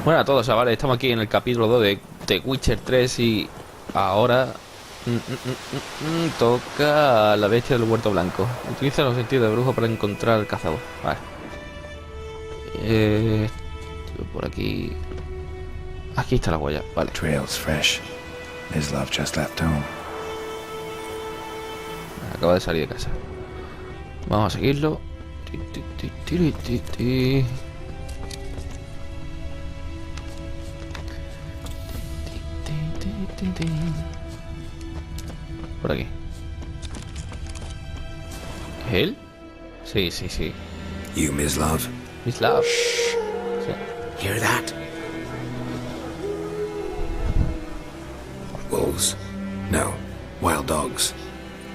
Bueno a todos, chavales, estamos aquí en el capítulo 2 de The Witcher 3 y ahora toca la bestia del huerto blanco. Utiliza los sentidos de brujo para encontrar al cazador. Vale. Por aquí. Aquí está la huella, vale. Trail's fresh. His love just left home. Acaba de salir de casa. Vamos a seguirlo. Por aquí. ¿Es él? Sí, sí, sí. You, Miss Love? Miss Love. Sí. Hear that? Wolves? No. Wild dogs?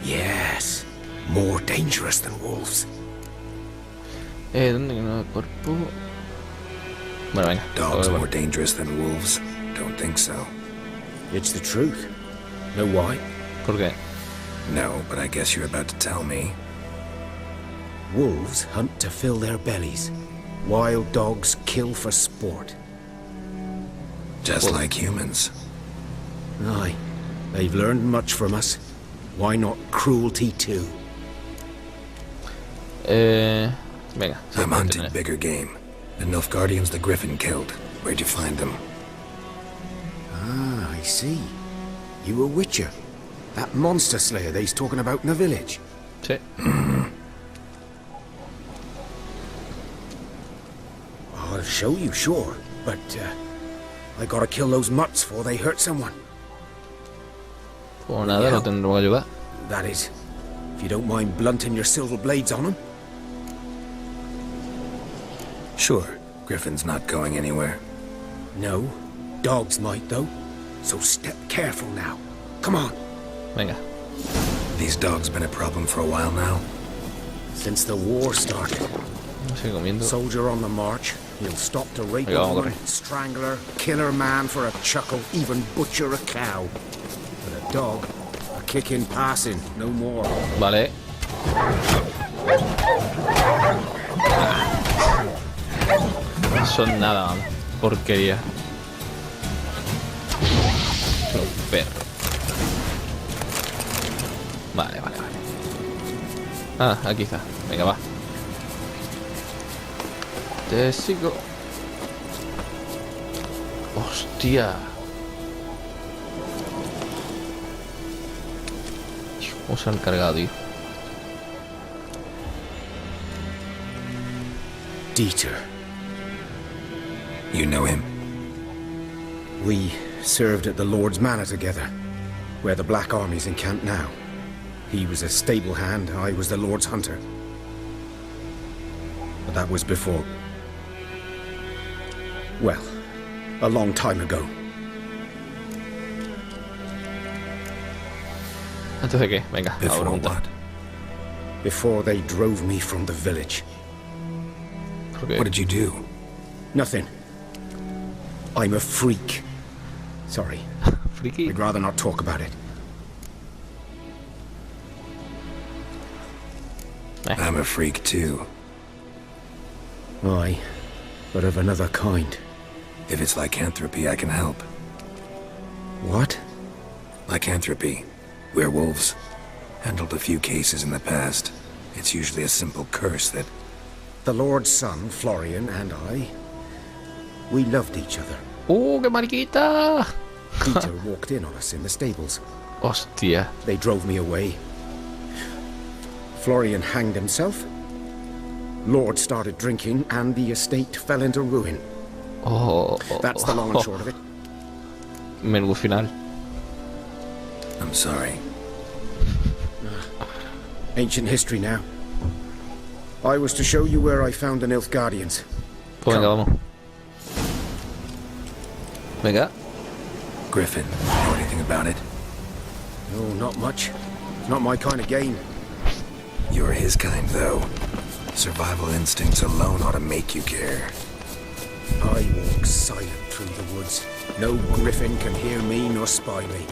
Yes. More dangerous than wolves. ¿Dónde quedó el cuerpo? Bueno, venga. Dogs more dangerous than wolves? Don't think so. It's the truth. Know why? ¿Por qué? No, but I guess you're about to tell me. Wolves hunt to fill their bellies. Wild dogs kill for sport. Just like humans. Aye. They've learned much from us. Why not cruelty too? Venga. I'm hunting bigger game. The Nilfgaardians the Griffin killed. Where'd you find them? Ah, I see. You a witcher. That monster slayer they's talking about in the village. Sí. I'll show you, sure. But, I gotta kill those mutts before they hurt someone. Pues nada, lo tendremos que ayudar. That is, if you don't mind blunting your silver blades on them. Sure. Griffin's not going anywhere. No, dogs might though. So step careful now. Come on. Venga. These dogs been a problem for a while now? Since the war started. Sigue comiendo. Soldier on the march. He'll stop to rape Venga, a vamos a woman, correr. strangle her, kill her man for a chuckle, even butcher a cow. But a dog, a kick in passing, no more. Vale. No son nada, man. Porquería. Los perros. Vale, vale, vale. Ah, aquí está. Venga, va. Te sigo. Hostia. ¿Cómo se han cargado, tío? Dieter. You know him? We served at the Lord's Manor together, where the Black Army's encamped now. He was a stable hand, I was the Lord's hunter. But that was before... well, a long time ago. ¿Antes de qué? Venga, Before ahora what? Before they drove me from the village. What did you do? Nothing. I'm a freak. Sorry. Friki. I'd rather not talk about it. I'm a freak too. Aye, but of another kind. If it's lycanthropy, I can help. What? Lycanthropy. Werewolves. Handled a few cases in the past. It's usually a simple curse that... The Lord's son, Florian, and I, we loved each other. ¡Qué mariquita! Peter walked in on us in the stables. Hostia. They drove me away. Florian hanged himself. Lord started drinking, and the estate fell into ruin. That's the long and short of it. Menudo final. I'm sorry. Ancient history now. I was to show you where I found the Nilfgaardians. Pues venga, vamos. Venga. Griffin, know anything about it? No, not much. It's not my kind of game. You're his kind, though. Survival instincts alone ought to make you care. I walk silent through the woods. No griffin can hear me nor spy me.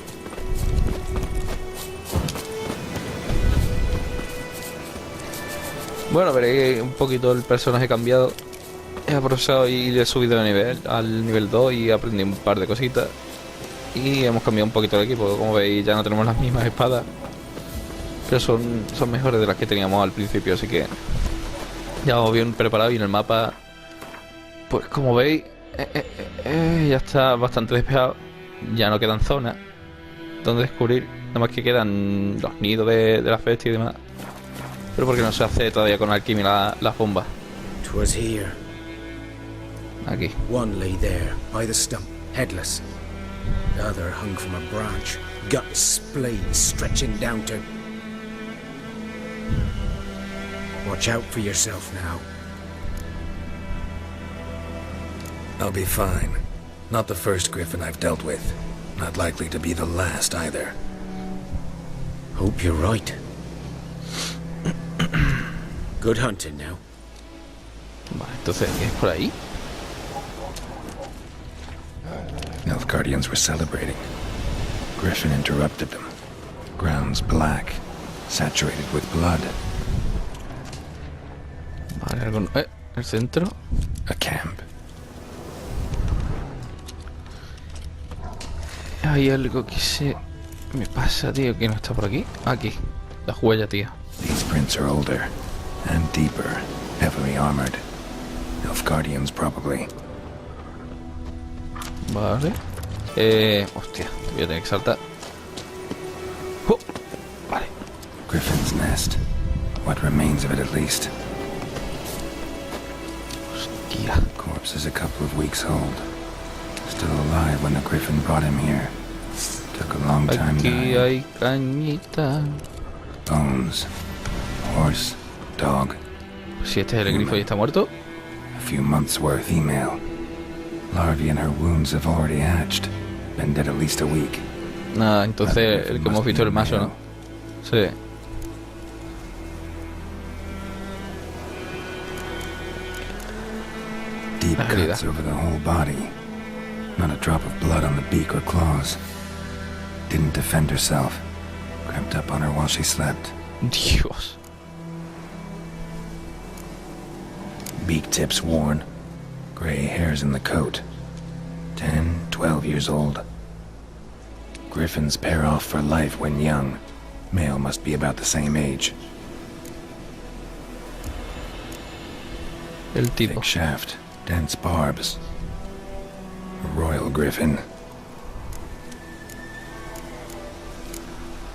Bueno, veréis un poquito el personaje cambiado. he progresado y le he subido de nivel al nivel 2 y he aprendido un par de cositas. Y hemos cambiado un poquito el equipo. Como veis, ya no tenemos las mismas espadas, pero son mejores de las que teníamos al principio. Así que ya vamos bien preparados. Y en el mapa, pues como veis, ya está bastante despejado. Ya no quedan zonas donde descubrir. Nada más que quedan los nidos de las bestias y demás. Pero porque no se hace todavía con alquimia las bombas. 'Twas here. Aquí. One lay there, by the stump, headless. The other hung from a branch, guts splayed, stretching down to... Watch out for yourself now. I'll be fine. Not the first griffin I've dealt with. Not likely to be the last either. Hope you're right. Good hunting now. Vale, entonces, ¿qué es por ahí? Nilfgaardians were celebrating. Griffin interrupted them. Grounds black, saturated with blood. Vale, algo... el centro. A camp. Hay algo que se... me pasa, tío, que no está por aquí. Aquí. La huella, tío. These prints are older and deeper, heavily armored. Nilfgaardians, probably. Vale. Hostia, voy a tener que saltar. Vale. Griffin's nest. What remains of it, at least. Hostia. Corpse is a couple of weeks old. Still alive when the griffin brought him here. Took a long time Aquí dying. hay cañita. Bones. Horse. Dog. Si este es el grifo y está muerto. A few months' worth email. Larvae in her wounds have already hatched. Been dead at least a week. Nada, entonces el que hemos visto es el macho, ¿no? Sí. Deep La herida. cuts over the whole body. Not a drop of blood on the beak or claws. Didn't defend herself. Crept up on her while she slept. Dios. Beak tips worn. Gray hairs in the coat. 10, 12 years old. Griffins pair off for life when young. Male must be about the same age. El tipo. Thick shaft, dense barbs. A royal griffin.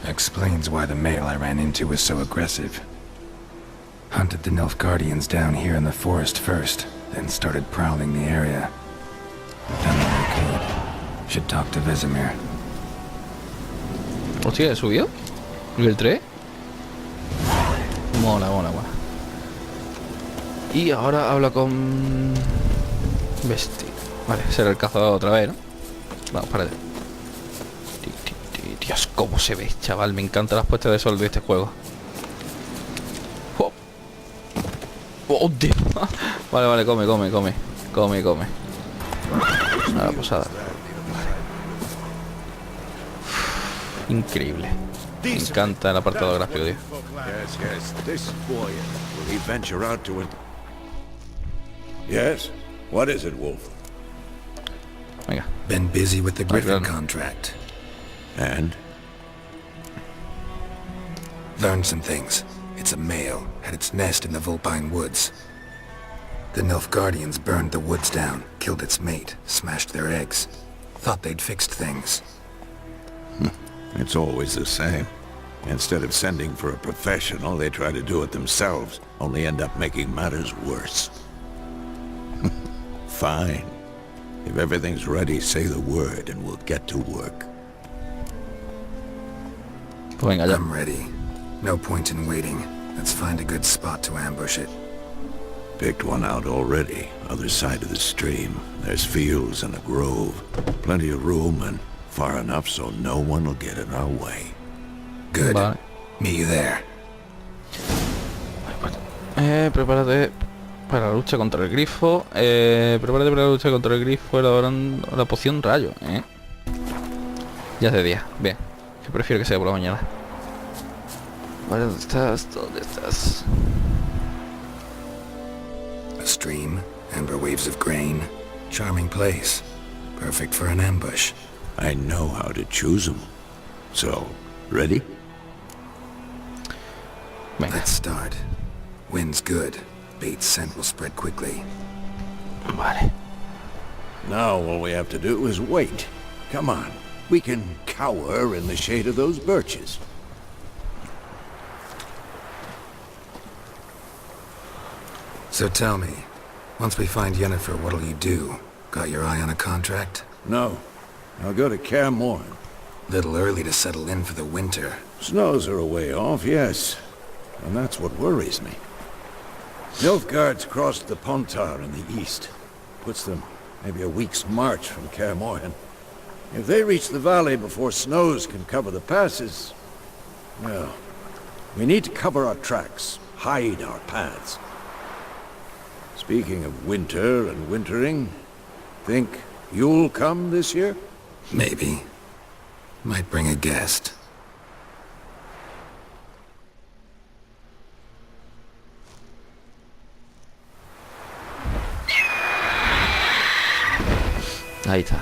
Explains why the male I ran into was so aggressive. Hunted the Nilfgaardians down here in the forest first, then started prowling the area. Done what I could. Should talk to Vesemir. Hostia, ¿he subido? ¿Nivel 3? Mola, mola, mola. Y ahora habla con... bestia. Vale, será el cazador otra vez, ¿no? Vamos, párate. Dios, cómo se ve, chaval. Me encantan las puestas de sol de este juego. ¡Oh, Dios! Vale, vale, come. A la posada. Vale. Increíble. Me encanta el apartado gráfico, tío. Yes? What is it, Wolf? Venga. Been busy with the Griffin claro. contract. And? Learned some things. It's a male, had its nest in the Vulpine Woods. The Nilfgaardians burned the woods down, killed its mate, smashed their eggs. Thought they'd fixed things. It's always the same. Instead of sending for a professional, they try to do it themselves, only end up making matters worse. Fine. If everything's ready, say the word and we'll get to work. Pues venga, ya. I'm ready. No point in waiting. Let's find a good spot to ambush it. Picked one out already, other side of the stream. There's fields and a grove. Plenty of room and far enough so no one will get in our way. Good. Vale. Meet you there. Prepárate para la lucha contra el grifo. Prepárate para la lucha contra el grifo elaborando la poción rayo. Ya es de día. Bien. Yo prefiero que sea por la mañana. Vale, ¿dónde estás? ¿Dónde estás? A stream Amber waves of grain. Charming place. Perfect for an ambush. I know how to choose them. So, ready? Venga. Let's start. Wind's good. Bait's scent will spread quickly. Vale. Now all we have to do is wait. Come on. We can cower in the shade of those birches. So tell me, once we find Yennefer, what'll you do? Got your eye on a contract? No. I'll go to Kaer Morhen. Little early to settle in for the winter. Snows are a way off, yes. And that's what worries me. Nilfgaard's crossed the Pontar in the east. Puts them maybe a week's march from Kaer Morhen. If they reach the valley before snows can cover the passes, well, we need to cover our tracks, hide our paths. Speaking of winter and wintering, think you'll come this year? Maybe. Might bring a guest. Ahí está.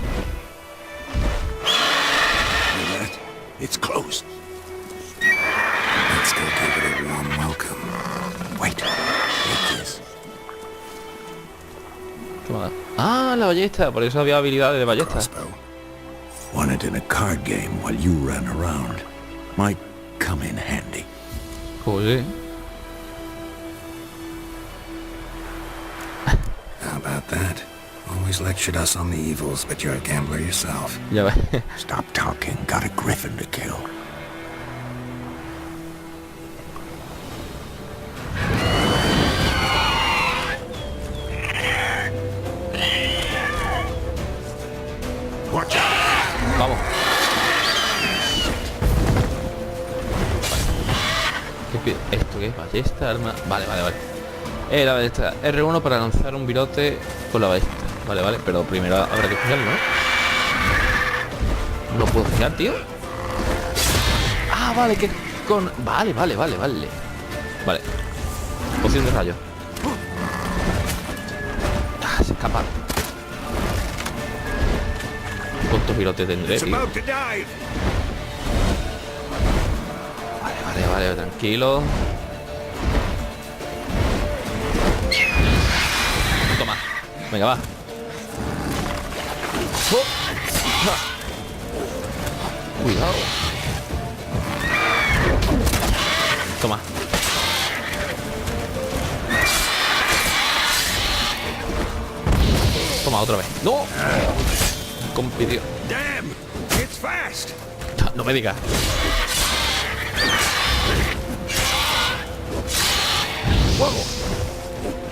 Hear that? It's closed. Let's go give it a warm welcome. Wait. Take this. Toma. Ah, la ballesta. Por eso había habilidades de ballesta. Crossbow. Won it in a card game while you ran around. Might come in handy. Joder. How about that? Always lectured us on the evils, but you're a gambler yourself. Ya ves. Stop talking. Got a griffin to kill. Watch out! Vamos. ¿Esto qué es? Ballesta, arma. Vale, vale, vale. La ballesta. R1 para lanzar un virote con la ballesta. Vale, vale, pero primero habrá que fijarlo, ¿no? ¿No puedo fijar, tío? Ah, vale, que con... Vale, vale, vale, vale. Vale. Poción de rayo. Ah, se escapa. ¿Cuántos virotes tendré, tío? Vale, vale, vale, tranquilo. Toma. Venga, va. Oh. Cuidado. Toma. Toma otra vez. ¡No! Compitió. Damn! It's fast! No me digas. ¡Fuego!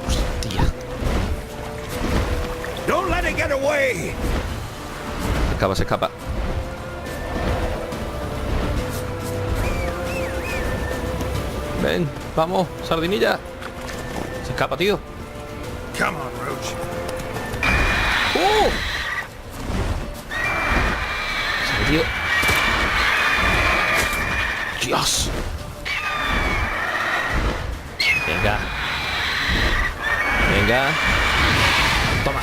Hostia. Don't let it get away! Se escapa, se escapa. Ven, vamos, sardinilla. Se escapa, tío. Come on, Roach. Se metió. Dios. Venga. Venga. Toma.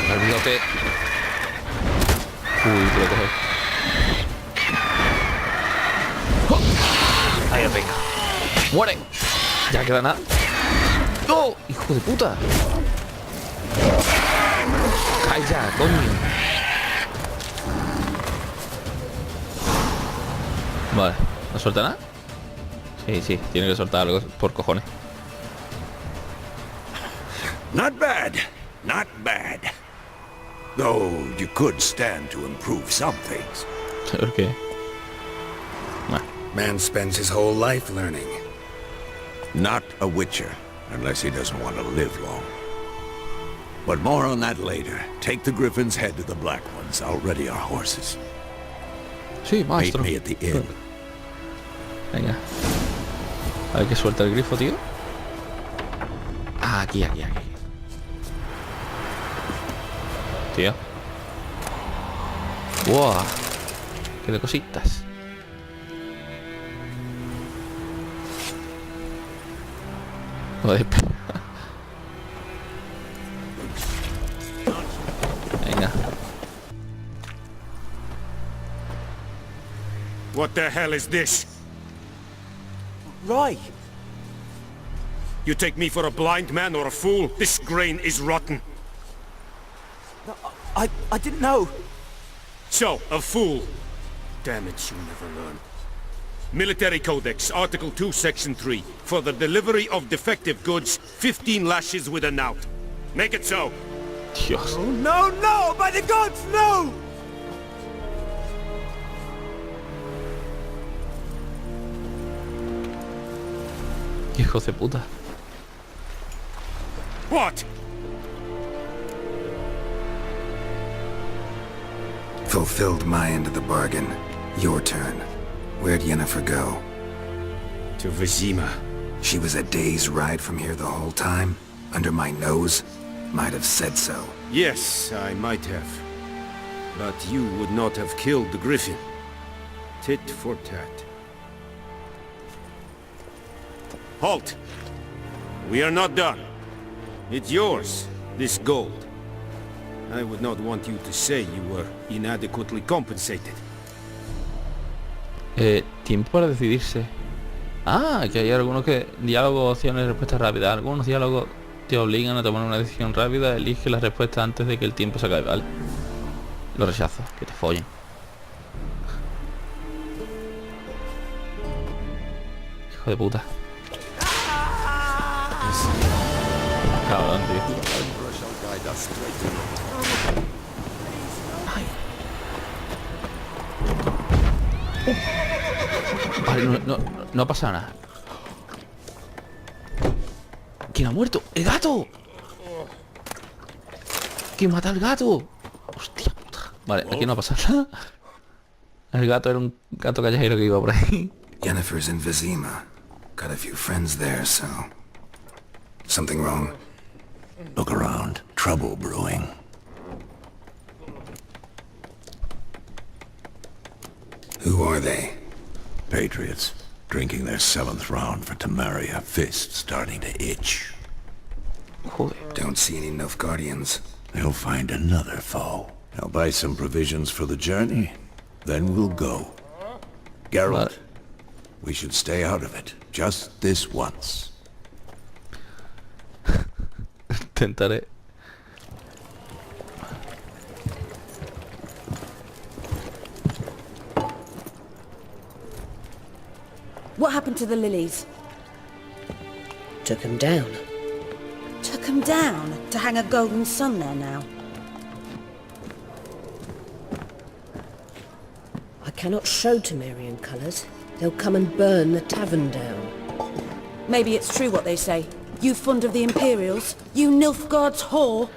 Carga el bigote. Uy, te lo coge. Ahí, venga. ¡Muere! Ya queda nada. ¡No! ¡Hijo de puta! ¡Calla, coño! Vale, ¿no suelta nada? Sí, sí, tiene que soltar algo por cojones. Not bad. Not bad. Though you could stand to improve some things. ¿Por qué? Man spends his whole life learning. Not a witcher, unless he doesn't want to live long. But more on that later. Take the griffin's head to the black ones. I'll ready our horses. Sí, Meet maestro. me at the inn. Venga. A ver que suelta el grifo, tío. Ah, aquí. Tío. Wow. Qué de cositas. Joder. Venga. What the hell is this? Right. You take me for a blind man or a fool? This grain is rotten. No, I didn't know. So, a fool. Damn it, you never learn. Military Codex, Article 2, Section 3. For the delivery of defective goods, 15 lashes with a knout. Make it so. Dios. Oh, no! By the gods, no! Hijos de puta. What? Fulfilled my end of the bargain. Your turn. Where'd Yennefer go? To Vizima. She was a day's ride from here the whole time? Under my nose? Might have said so. Yes, I might have. But you would not have killed the griffin. Tit for tat. Halt! We are not done. It's yours, this gold. I would not want you to say you were inadequately compensated. Tiempo para decidirse. Ah, que hay algunos que... Diálogos, opciones, respuestas rápidas. Algunos diálogos te obligan a tomar una decisión rápida. Elige la respuesta antes de que el tiempo se acabe, ¿vale? Lo rechazo, que te follen. Hijo de puta. Cabrón, tío. Ay. Vale, no pasa nada. ¿Quién ha muerto? ¡El gato! ¿Quién mata al gato? Hostia puta. Vale, aquí no pasa nada. El gato era un gato callejero que iba por ahí. Yennefer's in Vizima. Got a few friends there, so... Something wrong? Look around. Trouble brewing. Who are they? Patriots. Drinking their 7th round for Tamaria. Fist starting to itch. Joder. Don't see any Nilfgaardians. They'll find another foe. I'll buy some provisions for the journey. Then we'll go. Geralt, Vale. we should stay out of it. Just this once. Intentaré. What happened to the lilies? Took him down. Took them down to hang a golden sun there now. I cannot show Temerian colours. They'll come and burn the tavern down. Maybe it's true what they say. You fond of the Imperials? You Nilfgaard's whore?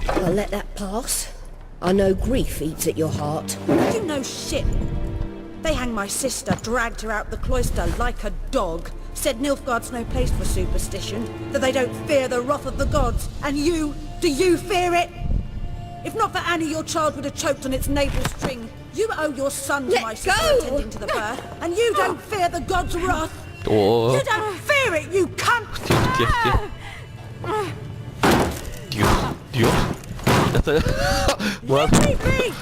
I'll let that pass. I know grief eats at your heart. You know shit. They hanged my sister, dragged her out the cloister like a dog. Said Nilfgaard's no place for superstition, that they don't fear the wrath of the gods. And you, do you fear it? If not for Annie, your child would have choked on its navel string. You owe your son to Let my sister go! attending to the birth, and you don't fear the gods' wrath. Oh. You don't fear it, you cunt! Dios. Ya está. What? Leave me!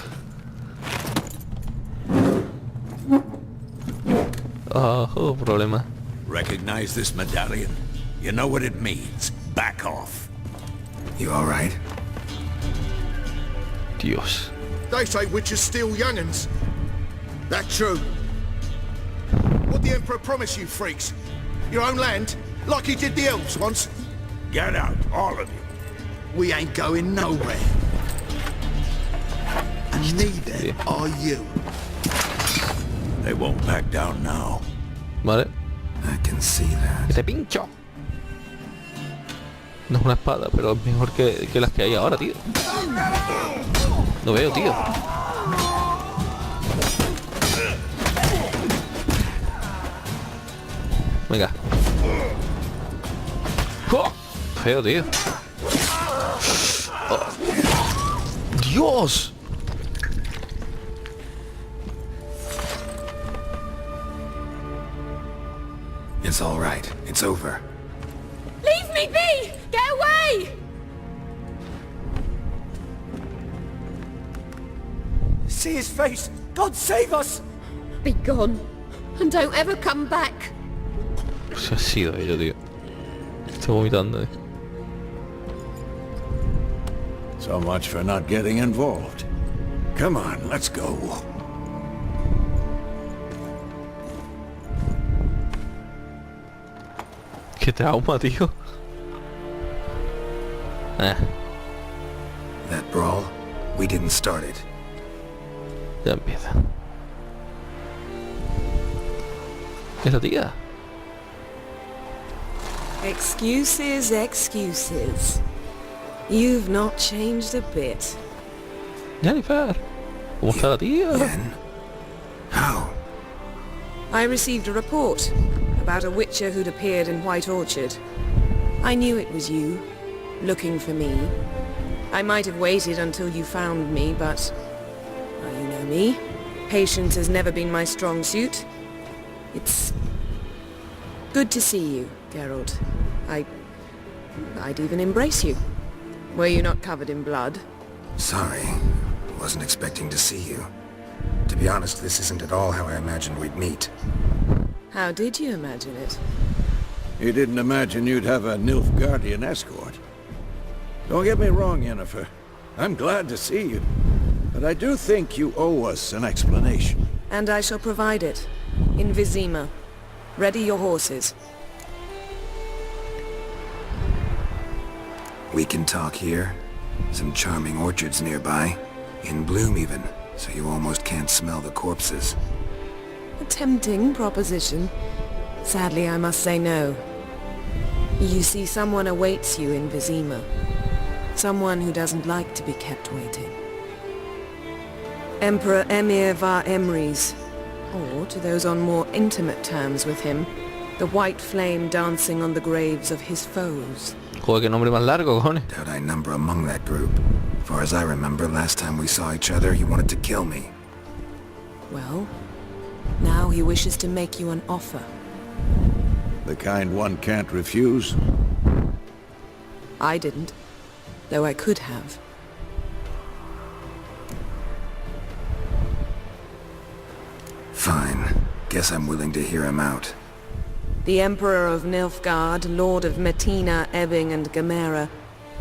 Oh, problema. Recognize this medallion? You know what it means. Back off. You alright? Dios. They say witches steal young'uns. That true? What the Emperor promised you freaks? Your own land? Like he did the elves once? Get out, all of you. We ain't going nowhere. And neither are you. They won't back down now. Vale. I can see that. Que te pincho. No es una espada, pero es mejor que las que hay ahora, tío. Lo veo, tío. Venga. ¡Oh! Feo, tío. Oh. ¡Dios! It's all right. It's over. Leave me be! Get away! See his face! God save us! Be gone, and don't ever come back. Se ha sido ello, tío. Estoy vomitando, So much for not getting involved. Come on, let's go. Qué trauma, tío. That brawl, we didn't start it. Ya empieza. Es la tía. Excuses, excuses. You've not changed a bit. Jennifer. ¿Cómo está la tía? Yen? How? I received a report about a witcher who'd appeared in White Orchard. I knew it was you, looking for me. I might have waited until you found me, but... well, you know me. Patience has never been my strong suit. It's... good to see you, Geralt. I'd even embrace you. Were you not covered in blood? Sorry. Wasn't expecting to see you. To be honest, this isn't at all how I imagined we'd meet. How did you imagine it? You didn't imagine you'd have a Nilfgaardian escort. Don't get me wrong, Yennefer. I'm glad to see you. But I do think you owe us an explanation. And I shall provide it. In Vizima. Ready your horses. We can talk here. Some charming orchards nearby. In bloom even, so you almost can't smell the corpses. A tempting proposition. Sadly, I must say no. You see, someone awaits you in Vizima. Someone who doesn't like to be kept waiting. Emperor Emir var Emrys, or to those on more intimate terms with him, the white flame dancing on the graves of his foes. Joder, qué nombre más largo, cojones. Doubt I number among that group. Far as I remember, last time we saw each other, he wanted to kill me. Well, now he wishes to make you an offer. The kind one can't refuse. I didn't, though I could have. Fine. Guess I'm willing to hear him out. The Emperor of Nilfgaard, Lord of Metina, Ebbing and Gamera,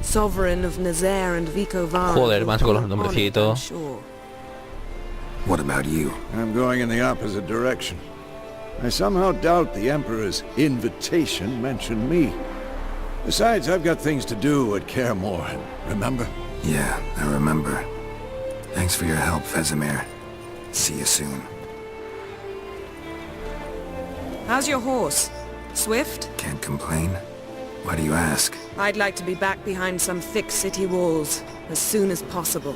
Sovereign of Nazaire and Vicovara. Joder, más con los nombrecitos. Sure. What about you? I'm going in the opposite direction. I somehow doubt the Emperor's invitation mentioned me. Besides, I've got things to do at Kaer Morhen, remember? Yeah, I remember. Thanks for your help, Vesemir. See you soon. How's your horse? Swift? Can't complain. Why do you ask? I'd like to be back behind some thick city walls as soon as possible.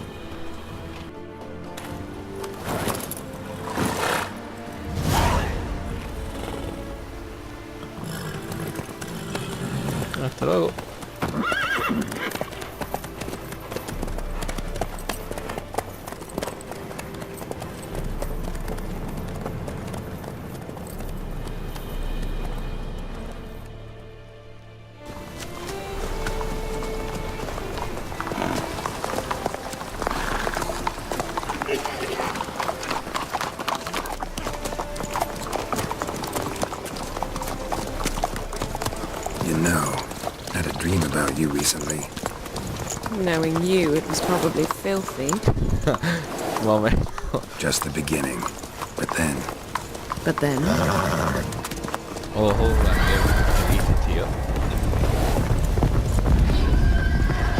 Hasta luego. You know, I had a dream about you recently. Knowing you, it was probably filthy. Moment. Just the beginning. But then... But then... Ojo, ¿qué dices, tío?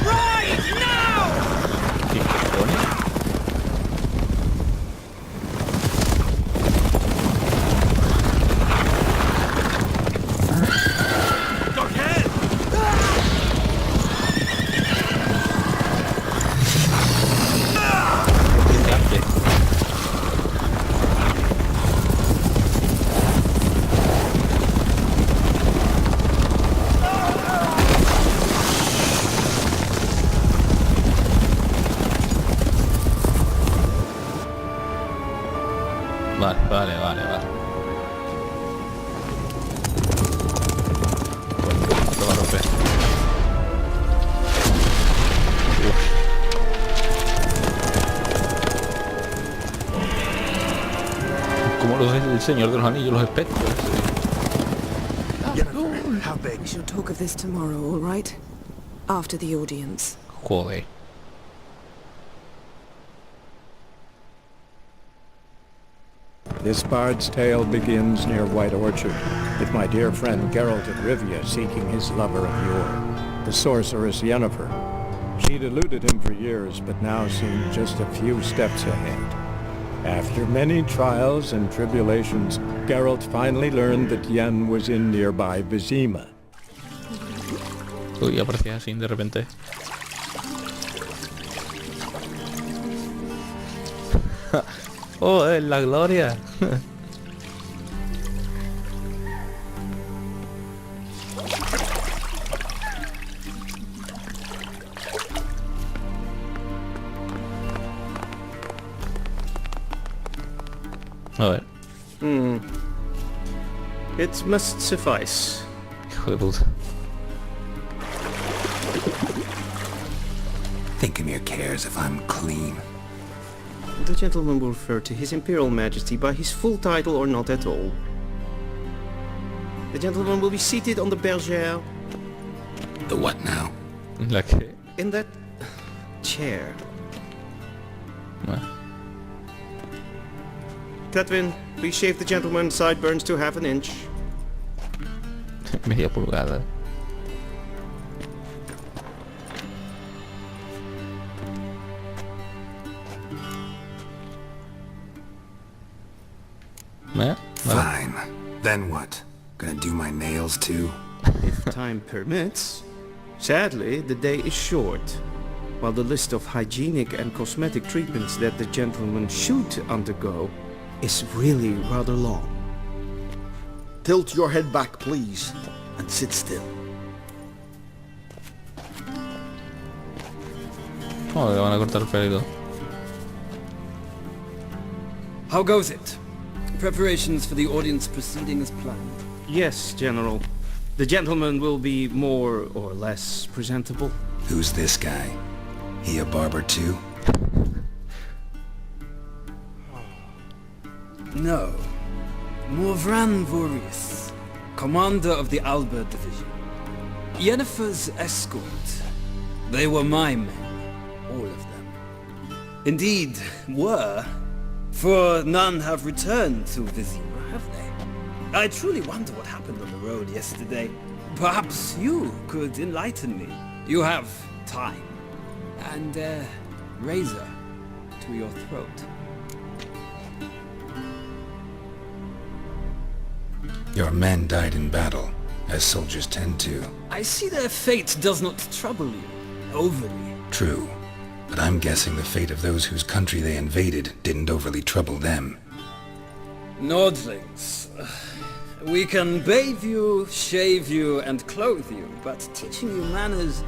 Right now! ¿Qué cojones? Vale. Lo va a romper. Como los del Señor de los Anillos, los espectros. How big? We shall talk of this tomorrow, all right? After the audience. Joder. This bard's tale begins near White Orchard, with my dear friend Geralt of Rivia seeking his lover of yore, the sorceress Yennefer. She'd eluded him for years, but now seemed just a few steps ahead. After many trials and tribulations, Geralt finally learned that Yen was in nearby Vizima. Uy, aparecía así de repente. Oh, es la gloria. A ver. It must suffice. Hijo de puta. Think of your cares if I'm clean. The gentleman will refer to His Imperial Majesty by his full title or not at all. The gentleman will be seated on the bergère. The what now? La que... In that chair. Bueno. Catwin, please shave the gentleman's sideburns to half an inch. Media pulgada. Vale. Fine. Then what? Gonna do my nails too? If time permits. Sadly, the day is short, while the list of hygienic and cosmetic treatments that the gentleman should undergo is really rather long. Tilt your head back, please, and sit still. Oh, le van a cortar el pelo. How goes it? Preparations for the audience proceeding as planned? Yes, General. The gentleman will be more or less presentable. Who's this guy? He a barber too? No. Morvran Vorius, commander of the Albert Division. Yennefer's escort. They were my men, all of them. Indeed, were. For none have returned to Vizima, have they? I truly wonder what happened on the road yesterday. Perhaps you could enlighten me. You have time. And a razor to your throat. Your men died in battle, as soldiers tend to. I see their fate does not trouble you overly. True. But I'm guessing the fate of those whose country they invaded didn't overly trouble them. Nordlings. We can bathe you, shave you, and clothe you, but teaching you manners,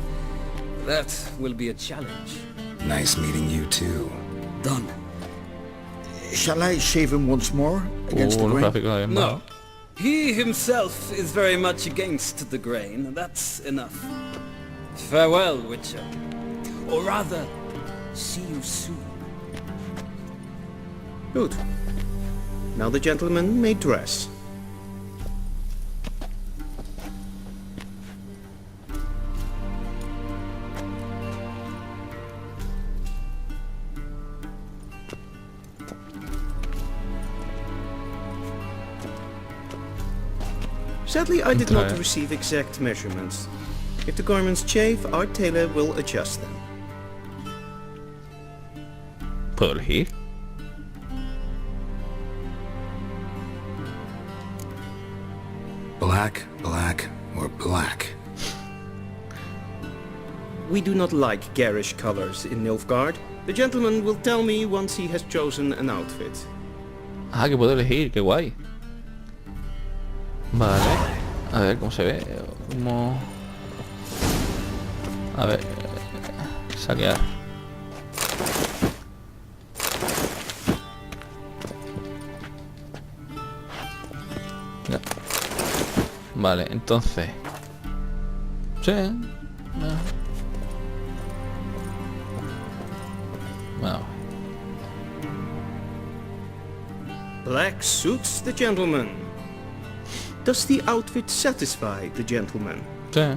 that will be a challenge. Nice meeting you too. Done. Shall I shave him once more against the grain? No. He himself is very much against the grain, that's enough. Farewell, Witcher. Or rather, see you soon. Good. Now the gentleman may dress. Sadly, I did not receive exact measurements. If the garments chafe, our tailor will adjust them. ¿Puedo elegir? Black, black, or black? We do not like garish colors in Nilfgaard. The gentleman will tell me once he has chosen an outfit. Ah, que puedo elegir, qué guay. Vale. A ver cómo se ve. Como... A ver. Saquear. Vale, entonces... Sí. Bueno. Black suits the gentleman. Does the outfit satisfy the gentleman? Sí.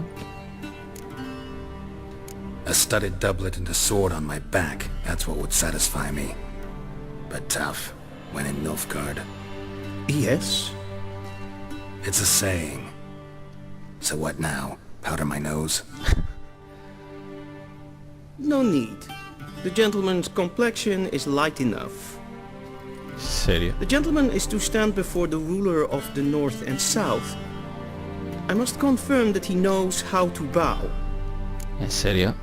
A studded doublet and a sword on my back, that's what would satisfy me. But tough, when in Nilfgaard. Yes. It's a saying. So what now? Powder my nose? No need. The gentleman's complexion is light enough. ¿Serio? The gentleman is to stand before the ruler of the North and South. I must confirm that he knows how to bow. ¿En serio?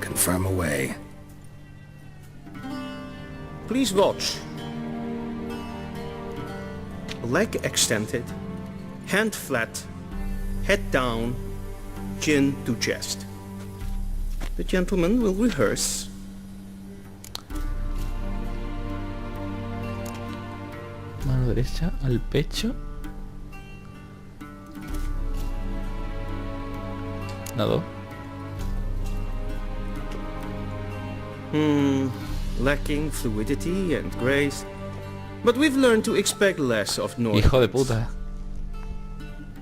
Confirm away. Please watch. Leg extended, hand flat, head down, chin to chest. The gentleman will rehearse. Mano derecha al pecho. Nado. Lacking fluidity and grace. But we've learned to expect less of North. Hijo de puta.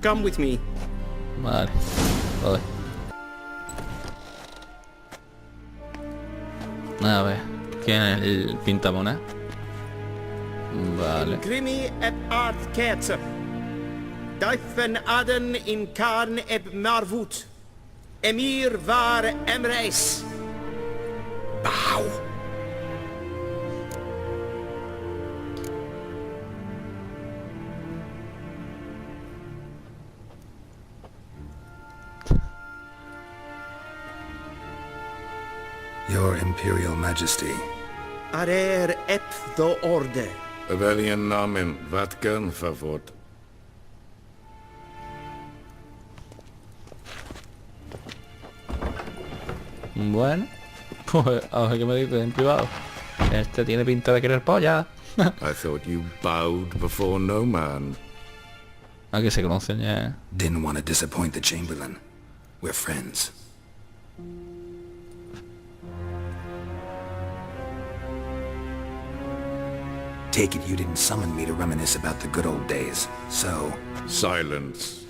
Come with me. Vale. Vale. A ver. ¿Quién es el pintamona? Vale. Grimi eb art ketzer. Duifen aden in karn eb marvut. Emir var emreis. Bow. Your Imperial Majesty. Arer ep the orde. Welchen Namen, wat gern verwort? Bueno, pues a ver qué me dices en privado. Este tiene pinta de querer polla. I thought you bowed before no man. Ah, que se conocen ya. Didn't want to disappoint the Chamberlain. We're friends. Take it you didn't summon me to reminisce about the good old days, so... Silence.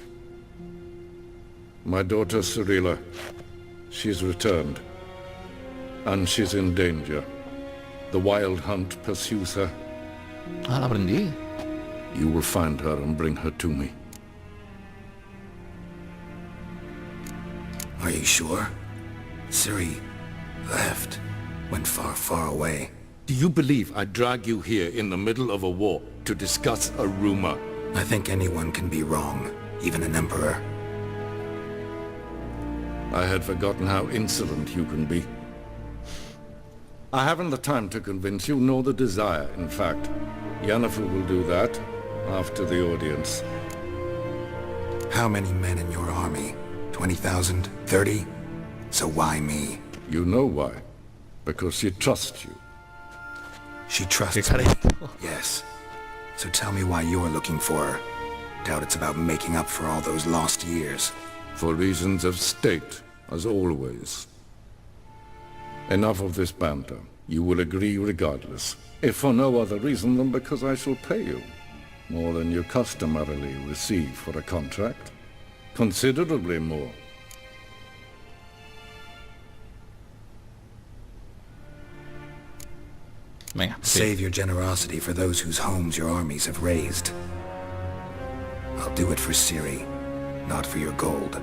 My daughter Cyrilla, she's returned. And she's in danger. The wild hunt pursues her. Ah, la aprendí. You will find her and bring her to me. Are you sure? Ciri left. Went far, far away. Do you believe I drag you here in the middle of a war to discuss a rumor? I think anyone can be wrong, even an emperor. I had forgotten how insolent you can be. I haven't the time to convince you, nor the desire, in fact. Yennefer will do that after the audience. How many men in your army? 20,000? 30? So why me? You know why. Because she trusts you. She trusts me? Yes. So tell me why you're looking for her. Doubt it's about making up for all those lost years. For reasons of state, as always. Enough of this banter. You will agree regardless. If for no other reason than because I shall pay you. More than you customarily receive for a contract. Considerably more. Venga, Save your generosity for those whose homes your armies have razed. I'll do it for Ciri, not for your gold.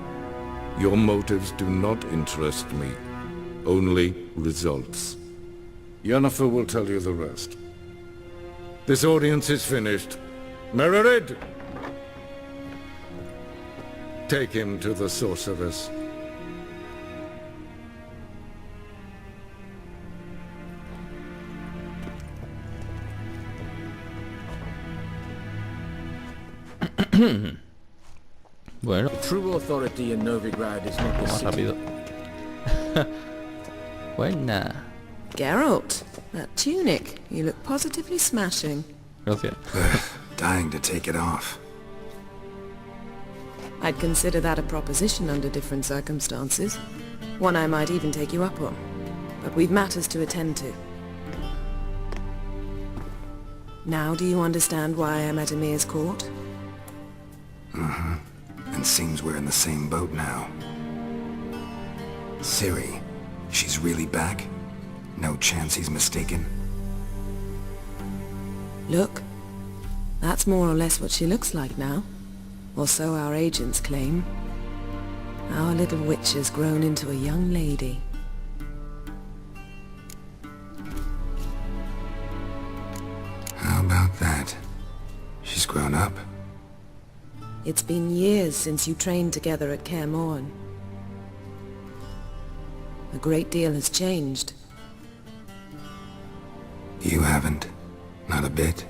Your motives do not interest me. Only results. Yennefer will tell you the rest. This audience is finished. Mererid! Take him to the sorceress. Bueno. The true authority in Novigrad is not the Más city. rápido. Buena. Geralt, that tunic, you look positively smashing. Gracias. Dying to take it off. I'd consider that a proposition under different circumstances. One I might even take you up on. But we've matters to attend to. Now do you understand why I'm at Emir's court? Mm-hmm. And seems we're in the same boat now. Ciri, she's really back? No chance he's mistaken? Look, that's more or less what she looks like now. Or so our agents claim. Our little witch has grown into a young lady. How about that? She's grown up? It's been years since you trained together at Kaer Morhen. A great deal has changed. You haven't? Not a bit?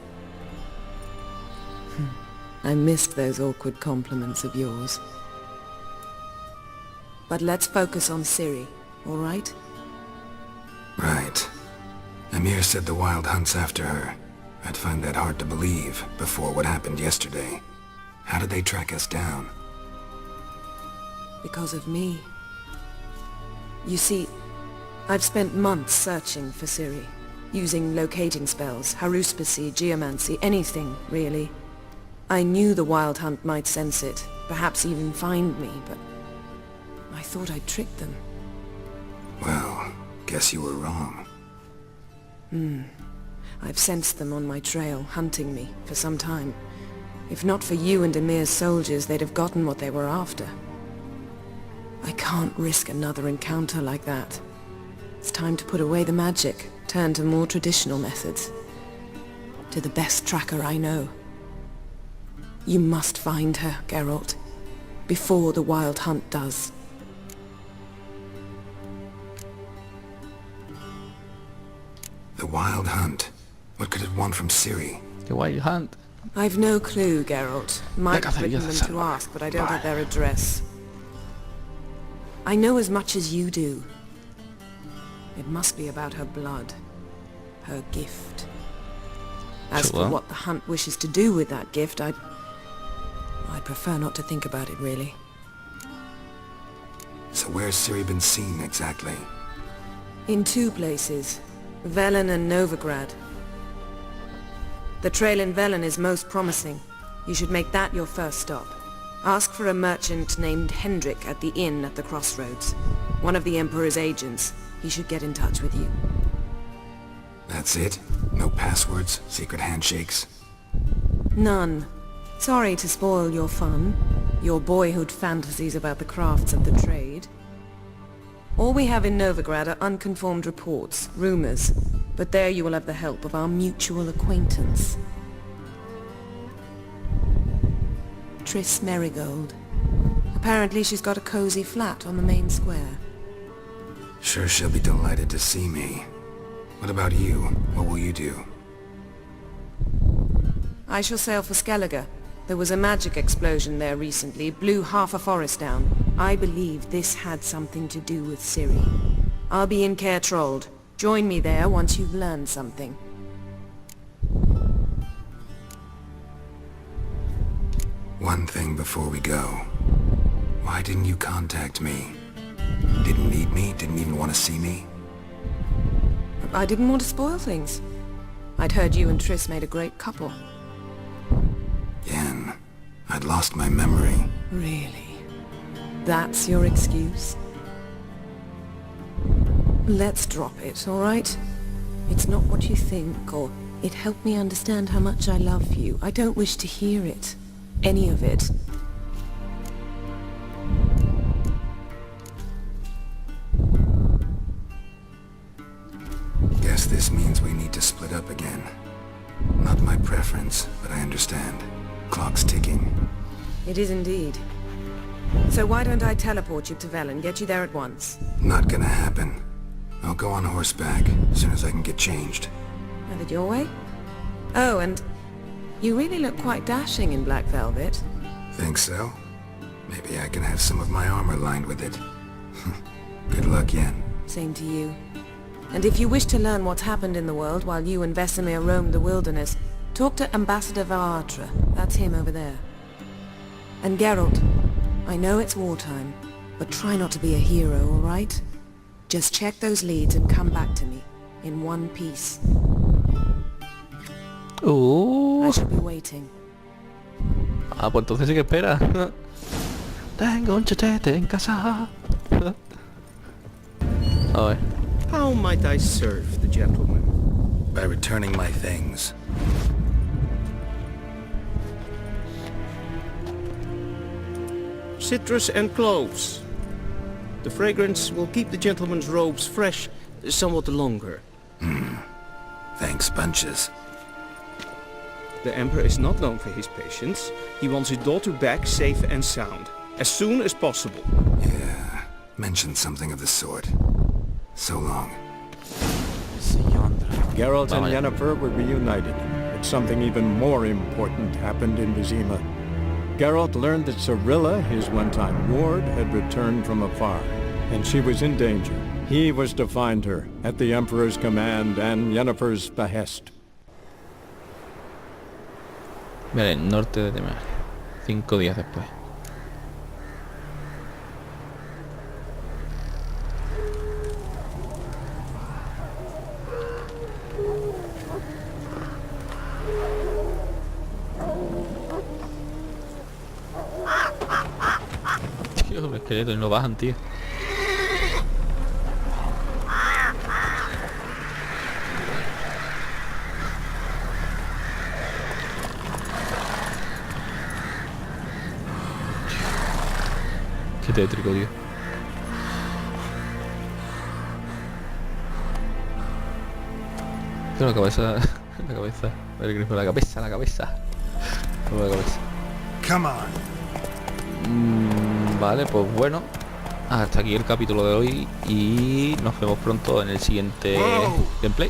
I missed those awkward compliments of yours. But let's focus on Ciri, all right? Right. Emir said the Wild Hunt's after her. I'd find that hard to believe before what happened yesterday. How did they track us down? Because of me. You see, I've spent months searching for Ciri, using locating spells, haruspicy, geomancy, anything, really. I knew the Wild Hunt might sense it, perhaps even find me, but I thought I'd tricked them. Well, guess you were wrong. I've sensed them on my trail, hunting me, for some time. If not for you and Emir's soldiers, they'd have gotten what they were after. I can't risk another encounter like that. It's time to put away the magic, turn to more traditional methods. To the best tracker I know. You must find her, Geralt, before the Wild Hunt does. The Wild Hunt? What could it want from Ciri? The Wild Hunt. I've no clue, Geralt. Might have written them to ask, but I don't have their address. I know as much as you do. It must be about her blood. Her gift. As for what the Hunt wishes to do with that gift, I'd prefer not to think about it, really. So where's Ciri been seen, exactly? In two places. Velen and Novigrad. The trail in Velen is most promising. You should make that your first stop. Ask for a merchant named Hendrik at the inn at the crossroads. One of the Emperor's agents. He should get in touch with you. That's it? No passwords? Secret handshakes? None. Sorry to spoil your fun. Your boyhood fantasies about the crafts of the trade. All we have in Novigrad are unconfirmed reports, rumors. But there you will have the help of our mutual acquaintance. Triss Merigold. Apparently she's got a cozy flat on the main square. Sure she'll be delighted to see me. What about you? What will you do? I shall sail for Skellige. There was a magic explosion there recently, blew half a forest down. I believe this had something to do with Ciri. I'll be in Caer Trold. Join me there once you've learned something. One thing before we go. Why didn't you contact me? Didn't need me? Didn't even want to see me? I didn't want to spoil things. I'd heard you and Triss made a great couple. Yen, I'd lost my memory. Really? That's your excuse? Let's drop it, all right? It's not what you think, or it helped me understand how much I love you. I don't wish to hear it. Any of it. Guess this means we need to split up again. Not my preference, but I understand. Clock's ticking. It is indeed. So why don't I teleport you to Velen, get you there at once? Not gonna happen. I'll go on horseback, as soon as I can get changed. Have it your way? Oh, and you really look quite dashing in black velvet. Think so? Maybe I can have some of my armor lined with it. Good luck, Yen. Same to you. And if you wish to learn what's happened in the world while you and Vesemir roamed the wilderness, Talk to Ambassador Varatra. That's him over there. And Geralt, I know it's wartime, but try not to be a hero, all right? Just check those leads and come back to me, in one piece. I shall be waiting. Ah, pues entonces sí que espera. Tengo un chetete en casa. A ver. How might I serve the gentleman? By returning my things. Citrus and cloves. The fragrance will keep the gentleman's robes fresh somewhat longer. Thanks, bunches. The Emperor is not known for his patience. He wants his daughter back safe and sound, as soon as possible. Yeah, mentioned something of the sort. So long. Geralt and Yennefer were reunited, but something even more important happened in Vizima. Geralt learned that Cirilla, his one-time ward, had returned from afar, and she was in danger. He was to find her, at the Emperor's command and Yennefer's behest. Vale, el norte de Temer. 5 días después. Tío, los esqueletos no bajan, tío. Qué tétrico, tío. Pero la cabeza... La cabeza... El grifo, la cabeza. La cabeza. Come on. Vale, pues bueno. Hasta aquí el capítulo de hoy. Y nos vemos pronto en el siguiente gameplay.